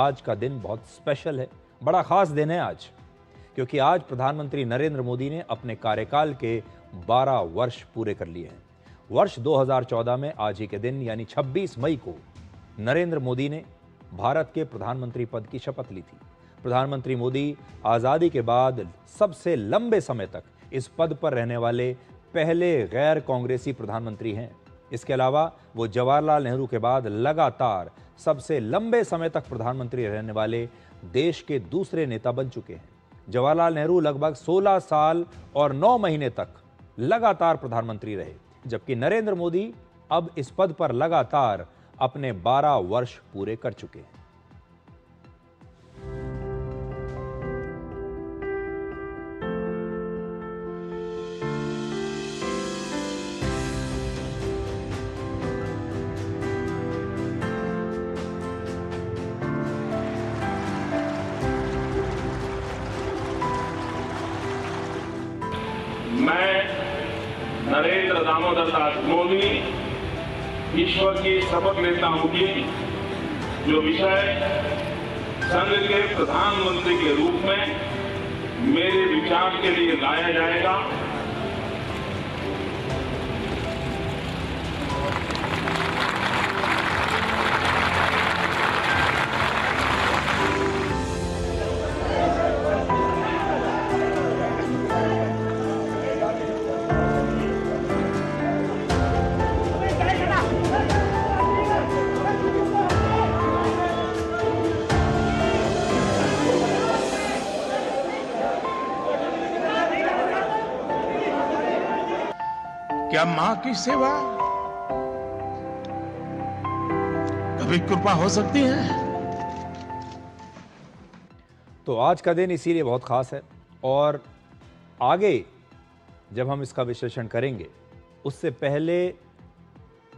आज का दिन बहुत स्पेशल है, बड़ा खास दिन है आज, क्योंकि आज प्रधानमंत्री नरेंद्र मोदी ने अपने कार्यकाल के 12 वर्ष पूरे कर लिए हैं। वर्ष 2014 में आज ही के दिन यानी 26 मई को नरेंद्र मोदी ने भारत के प्रधानमंत्री पद की शपथ ली थी। प्रधानमंत्री मोदी आज़ादी के बाद सबसे लंबे समय तक इस पद पर रहने वाले पहले गैर कांग्रेसी प्रधानमंत्री हैं। इसके अलावा वो जवाहरलाल नेहरू के बाद लगातार सबसे लंबे समय तक प्रधानमंत्री रहने वाले देश के दूसरे नेता बन चुके हैं। जवाहरलाल नेहरू लगभग 16 साल और 9 महीने तक लगातार प्रधानमंत्री रहे, जबकि नरेंद्र मोदी अब इस पद पर लगातार अपने 12 वर्ष पूरे कर चुके हैं। मैं नरेंद्र दामोदर दास मोदी ईश्वर की शपथ लेता हूं कि जो विषय संघ के प्रधानमंत्री के रूप में मेरे विचार के लिए लाया जाएगा, क्या मां की सेवा कभी कृपा हो सकती है? तो आज का दिन इसीलिए बहुत खास है, और आगे जब हम इसका विश्लेषण करेंगे उससे पहले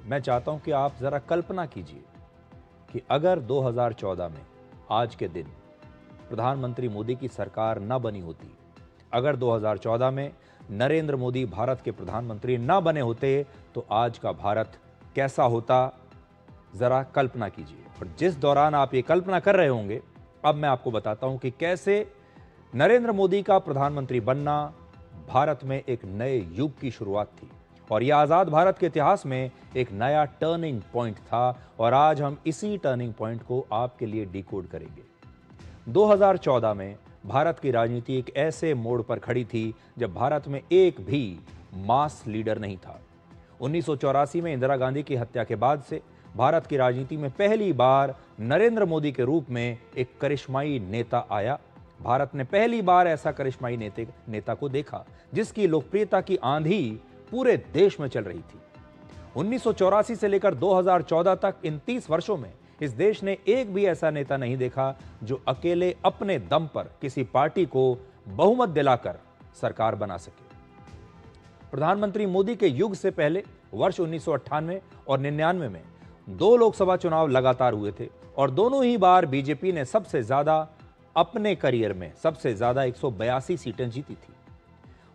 मैं चाहता हूं कि आप जरा कल्पना कीजिए कि अगर 2014 में आज के दिन प्रधानमंत्री मोदी की सरकार न बनी होती, अगर 2014 में नरेंद्र मोदी भारत के प्रधानमंत्री न बने होते तो आज का भारत कैसा होता, जरा कल्पना कीजिए। और जिस दौरान आप ये कल्पना कर रहे होंगे, अब मैं आपको बताता हूं कि कैसे नरेंद्र मोदी का प्रधानमंत्री बनना भारत में एक नए युग की शुरुआत थी, और यह आज़ाद भारत के इतिहास में एक नया टर्निंग पॉइंट था। और आज हम इसी टर्निंग पॉइंट को आपके लिए डिकोड करेंगे। 2014 में भारत की राजनीति एक ऐसे मोड़ पर खड़ी थी जब भारत में एक भी मास लीडर नहीं था। 1984 में इंदिरा गांधी की हत्या के बाद से भारत की राजनीति में पहली बार नरेंद्र मोदी के रूप में एक करिश्माई नेता आया। भारत ने पहली बार ऐसा करिश्माई नेता को देखा जिसकी लोकप्रियता की आंधी पूरे देश में चल रही थी। 1984 से लेकर 2014 तक इन 30 वर्षों में इस देश ने एक भी ऐसा नेता नहीं देखा जो अकेले अपने दम पर किसी पार्टी को बहुमत दिलाकर सरकार बना सके। प्रधानमंत्री मोदी के युग से पहले वर्ष 1998 और 99 में 2 लोकसभा चुनाव लगातार हुए थे, और दोनों ही बार बीजेपी ने सबसे ज्यादा अपने करियर में सबसे ज्यादा 182 सीटें जीती थी।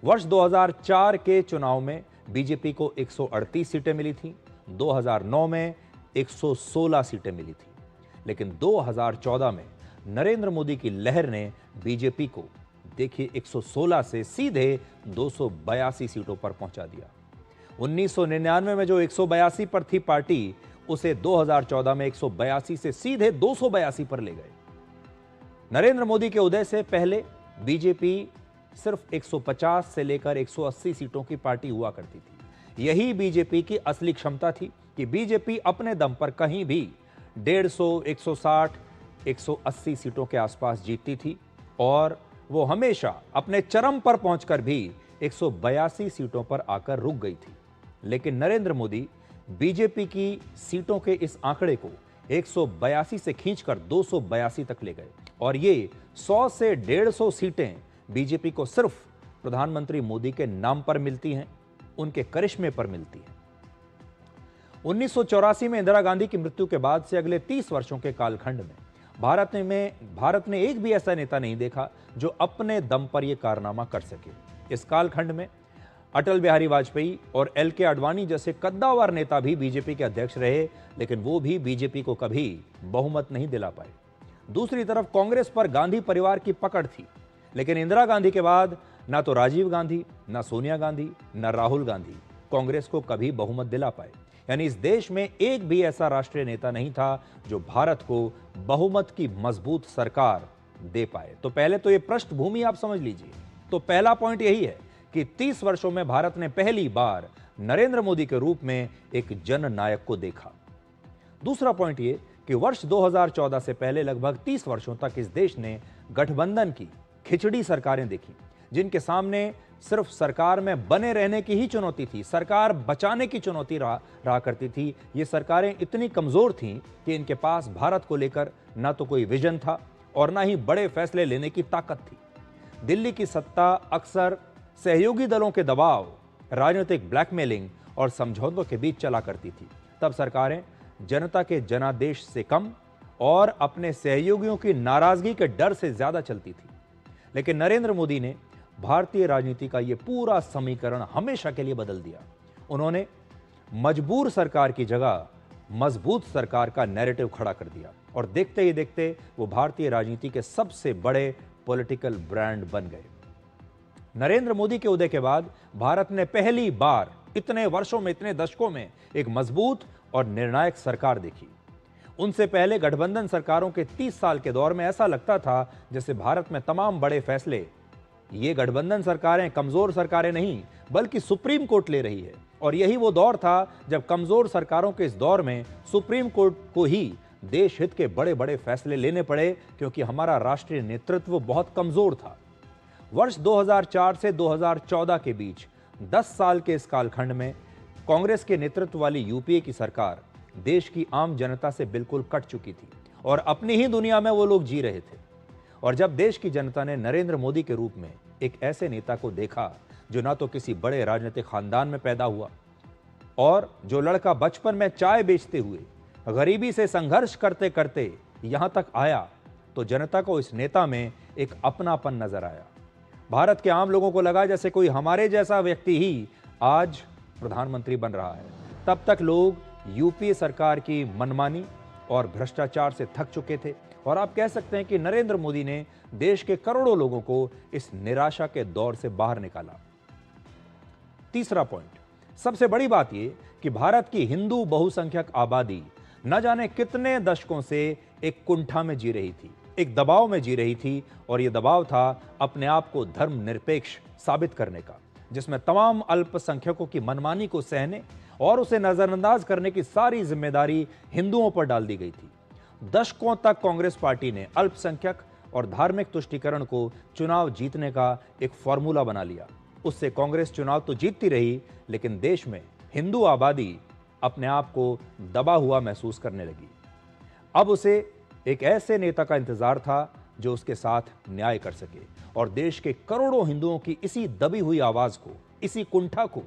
वर्ष 2004 के चुनाव में बीजेपी को 138 सीटें मिली थी, 2009 में 116 सीटें मिली थी, लेकिन 2014 में नरेंद्र मोदी की लहर ने बीजेपी को देखिए 116 से सीधे 282 सीटों पर पहुंचा दिया। 1999 में जो 182 पर थी पार्टी, उसे 2014 में 182 से सीधे 282 पर ले गए। नरेंद्र मोदी के उदय से पहले बीजेपी सिर्फ 150 से लेकर 180 सीटों की पार्टी हुआ करती थी। यही बीजेपी की असली क्षमता थी कि बीजेपी अपने दम पर कहीं भी 150, 160, 180 सीटों के आसपास जीतती थी, और वो हमेशा अपने चरम पर पहुंचकर भी 182 सीटों पर आकर रुक गई थी। लेकिन नरेंद्र मोदी बीजेपी की सीटों के इस आंकड़े को 182 से खींचकर 282 तक ले गए, और ये 100 से 150 सीटें बीजेपी को सिर्फ प्रधानमंत्री मोदी के नाम पर मिलती हैं, उनके करिश्मे पर मिलती हैं। 1984 में इंदिरा गांधी की मृत्यु के बाद से अगले 30 वर्षों के कालखंड में भारत ने एक भी ऐसा नेता नहीं देखा जो अपने दम पर यह कारनामा कर सके। इस कालखंड में अटल बिहारी वाजपेयी और एल.के. आडवाणी जैसे कद्दावर नेता भी बीजेपी के अध्यक्ष रहे, लेकिन वो भी बीजेपी को कभी बहुमत नहीं दिला पाए। दूसरी तरफ कांग्रेस पर गांधी परिवार की पकड़ थी। लेकिन इंदिरा गांधी के बाद ना तो राजीव गांधी, ना सोनिया गांधी, ना राहुल गांधी कांग्रेस को कभी बहुमत दिला पाए। यानी इस देश में एक भी ऐसा राष्ट्रीय नेता नहीं था जो भारत को बहुमत की मजबूत सरकार दे पाए। तो पहले तो ये पृष्ठभूमि आप समझ लीजिए। तो पहला पॉइंट यही है कि 30 वर्षों में भारत ने पहली बार नरेंद्र मोदी के रूप में एक जननायक को देखा। दूसरा पॉइंट ये कि वर्ष 2014 से पहले लगभग 30 वर्षों तक इस देश ने गठबंधन की खिचड़ी सरकारें देखी, जिनके सामने सिर्फ सरकार में बने रहने की ही चुनौती थी, सरकार बचाने की चुनौती रहा करती थी। ये सरकारें इतनी कमजोर थीं कि इनके पास भारत को लेकर ना तो कोई विजन था और ना ही बड़े फैसले लेने की ताकत थी। दिल्ली की सत्ता अक्सर सहयोगी दलों के दबाव, राजनीतिक ब्लैकमेलिंग और समझौतों के बीच चला करती थी। तब सरकारें जनता के जनादेश से कम और अपने सहयोगियों की नाराजगी के डर से ज्यादा चलती थी। लेकिन नरेंद्र मोदी ने भारतीय राजनीति का यह पूरा समीकरण हमेशा के लिए बदल दिया। उन्होंने मजबूर सरकार की जगह मजबूत सरकार का नैरेटिव खड़ा कर दिया और देखते ही देखते वो भारतीय राजनीति के सबसे बड़े पॉलिटिकल ब्रांड बन गए। नरेंद्र मोदी के उदय के बाद भारत ने पहली बार इतने वर्षों में, इतने दशकों में एक मजबूत और निर्णायक सरकार देखी। उनसे पहले गठबंधन सरकारों के 30 साल के दौर में ऐसा लगता था जैसे भारत में तमाम बड़े फैसले ये गठबंधन सरकारें, कमजोर सरकारें नहीं बल्कि सुप्रीम कोर्ट ले रही है। और यही वो दौर था जब कमजोर सरकारों के इस दौर में सुप्रीम कोर्ट को ही देश हित के बड़े बड़े फैसले लेने पड़े, क्योंकि हमारा राष्ट्रीय नेतृत्व बहुत कमजोर था। वर्ष 2004 से 2014 के बीच 10 साल के इस कालखंड में कांग्रेस के नेतृत्व वाली यूपीए की सरकार देश की आम जनता से बिल्कुल कट चुकी थी और अपनी ही दुनिया में वो लोग जी रहे थे। और जब देश की जनता ने नरेंद्र मोदी के रूप में एक ऐसे नेता को देखा जो ना तो किसी बड़े राजनीतिक खानदान में पैदा हुआ और जो लड़का बचपन में चाय बेचते हुए गरीबी से संघर्ष करते करते यहां तक आया, तो जनता को इस नेता में एक अपनापन नजर आया। भारत के आम लोगों को लगा जैसे कोई हमारे जैसा व्यक्ति ही आज प्रधानमंत्री बन रहा है। तब तक लोग यूपीए सरकार की मनमानी और भ्रष्टाचार से थक चुके थे और आप कह सकते हैं कि नरेंद्र मोदी ने देश के करोड़ों लोगों को इस निराशा के दौर से बाहर निकाला। तीसरा पॉइंट, सबसे बड़ी बात यह कि भारत की हिंदू बहुसंख्यक आबादी न जाने कितने दशकों से एक कुंठा में जी रही थी, एक दबाव में जी रही थी। और यह दबाव था अपने आप को धर्मनिरपेक्ष साबित करने का, जिसमें तमाम अल्पसंख्यकों की मनमानी को सहने और उसे नजरअंदाज करने की सारी जिम्मेदारी हिंदुओं पर डाल दी गई थी। दशकों तक कांग्रेस पार्टी ने अल्पसंख्यक और धार्मिक तुष्टीकरण को चुनाव जीतने का एक फॉर्मूला बना लिया। उससे कांग्रेस चुनाव तो जीतती रही, लेकिन देश में हिंदू आबादी अपने आप को दबा हुआ महसूस करने लगी। अब उसे एक ऐसे नेता का इंतजार था जो उसके साथ न्याय कर सके और देश के करोड़ों हिंदुओं की इसी दबी हुई आवाज को, इसी कुंठा को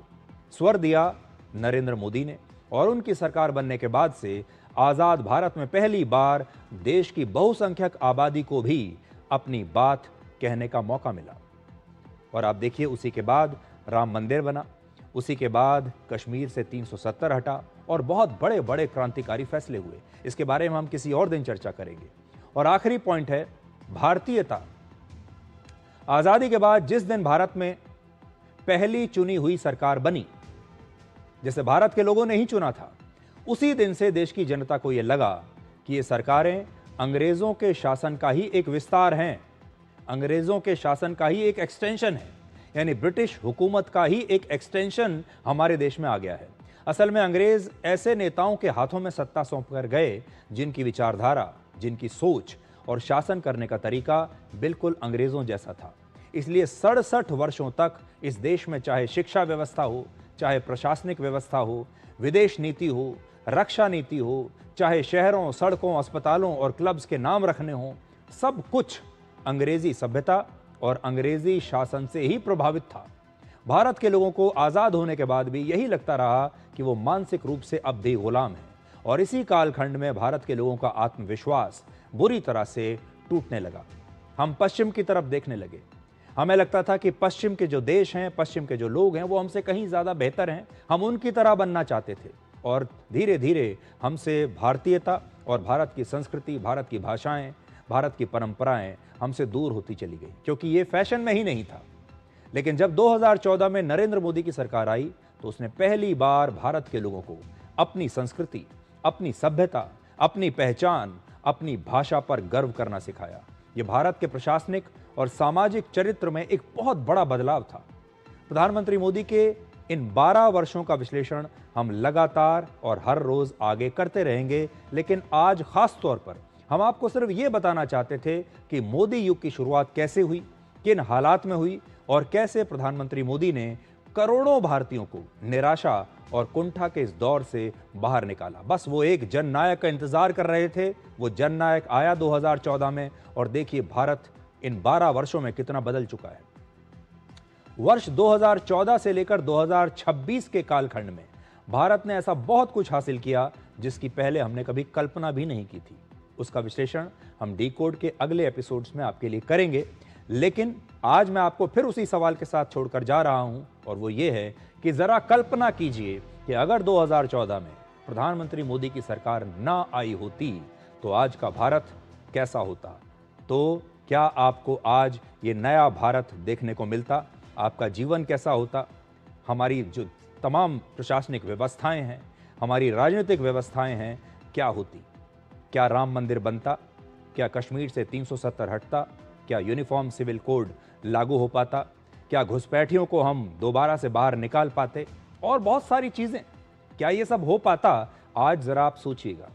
स्वर दिया नरेंद्र मोदी ने। और उनकी सरकार बनने के बाद से आजाद भारत में पहली बार देश की बहुसंख्यक आबादी को भी अपनी बात कहने का मौका मिला। और आप देखिए, उसी के बाद राम मंदिर बना, उसी के बाद कश्मीर से 370 हटा और बहुत बड़े बड़े क्रांतिकारी फैसले हुए। इसके बारे में हम किसी और दिन चर्चा करेंगे। और आखिरी पॉइंट है भारतीयता। आजादी के बाद जिस दिन भारत में पहली चुनी हुई सरकार बनी, जिसे भारत के लोगों ने ही चुना था, उसी दिन से देश की जनता को यह लगा कि ये सरकारें अंग्रेजों के शासन का ही एक विस्तार हैं, अंग्रेजों के शासन का ही एक एक्सटेंशन है। यानी ब्रिटिश हुकूमत का ही एक एक्सटेंशन हमारे देश में आ गया है। असल में अंग्रेज ऐसे नेताओं के हाथों में सत्ता सौंप कर गए जिनकी विचारधारा, जिनकी सोच और शासन करने का तरीका बिल्कुल अंग्रेजों जैसा था। इसलिए 67 वर्षों तक इस देश में चाहे शिक्षा व्यवस्था हो, चाहे प्रशासनिक व्यवस्था हो, विदेश नीति हो, रक्षा नीति हो, चाहे शहरों, सड़कों, अस्पतालों और क्लब्स के नाम रखने हों, सब कुछ अंग्रेजी सभ्यता और अंग्रेजी शासन से ही प्रभावित था। भारत के लोगों को आज़ाद होने के बाद भी यही लगता रहा कि वो मानसिक रूप से अब भी गुलाम हैं। और इसी कालखंड में भारत के लोगों का आत्मविश्वास बुरी तरह से टूटने लगा। हम पश्चिम की तरफ देखने लगे। हमें लगता था कि पश्चिम के जो देश हैं, पश्चिम के जो लोग हैं, वो हमसे कहीं ज़्यादा बेहतर हैं, हम उनकी तरह बनना चाहते थे। और धीरे धीरे हमसे भारतीयता और भारत की संस्कृति, भारत की भाषाएं, भारत की परंपराएं हमसे दूर होती चली गई, क्योंकि ये फैशन में ही नहीं था। लेकिन जब 2014 में नरेंद्र मोदी की सरकार आई तो उसने पहली बार भारत के लोगों को अपनी संस्कृति, अपनी सभ्यता, अपनी पहचान, अपनी भाषा पर गर्व करना सिखाया। यह भारत के प्रशासनिक और सामाजिक चरित्र में एक बहुत बड़ा बदलाव था। प्रधानमंत्री मोदी के इन 12 वर्षों का विश्लेषण हम लगातार और हर रोज आगे करते रहेंगे, लेकिन आज खास तौर पर हम आपको सिर्फ ये बताना चाहते थे कि मोदी युग की शुरुआत कैसे हुई, किन हालात में हुई और कैसे प्रधानमंत्री मोदी ने करोड़ों भारतीयों को निराशा और कुंठा के इस दौर से बाहर निकाला। बस वो एक जननायक का इंतजार कर रहे थे। वो जननायक आया 2014 में और देखिए भारत इन 12 वर्षों में कितना बदल चुका है। वर्ष 2014 से लेकर 2026 के कालखंड में भारत ने ऐसा बहुत कुछ हासिल किया जिसकी पहले हमने कभी कल्पना भी नहीं की थी। उसका विश्लेषण हम डिकोड के अगले एपिसोड्स में आपके लिए करेंगे, लेकिन आज मैं आपको फिर उसी सवाल के साथ छोड़कर जा रहा हूं और वो ये है कि जरा कल्पना कीजिए कि अगर 2014 में प्रधानमंत्री मोदी की सरकार ना आई होती तो आज का भारत कैसा होता। तो क्या आपको आज ये नया भारत देखने को मिलता? आपका जीवन कैसा होता? हमारी जो तमाम प्रशासनिक व्यवस्थाएं हैं, हमारी राजनीतिक व्यवस्थाएं हैं, क्या होती? क्या राम मंदिर बनता? क्या कश्मीर से 370 हटता? क्या यूनिफॉर्म सिविल कोड लागू हो पाता? क्या घुसपैठियों को हम दोबारा से बाहर निकाल पाते? और बहुत सारी चीजें, क्या ये सब हो पाता? आज जरा आप सोचिएगा।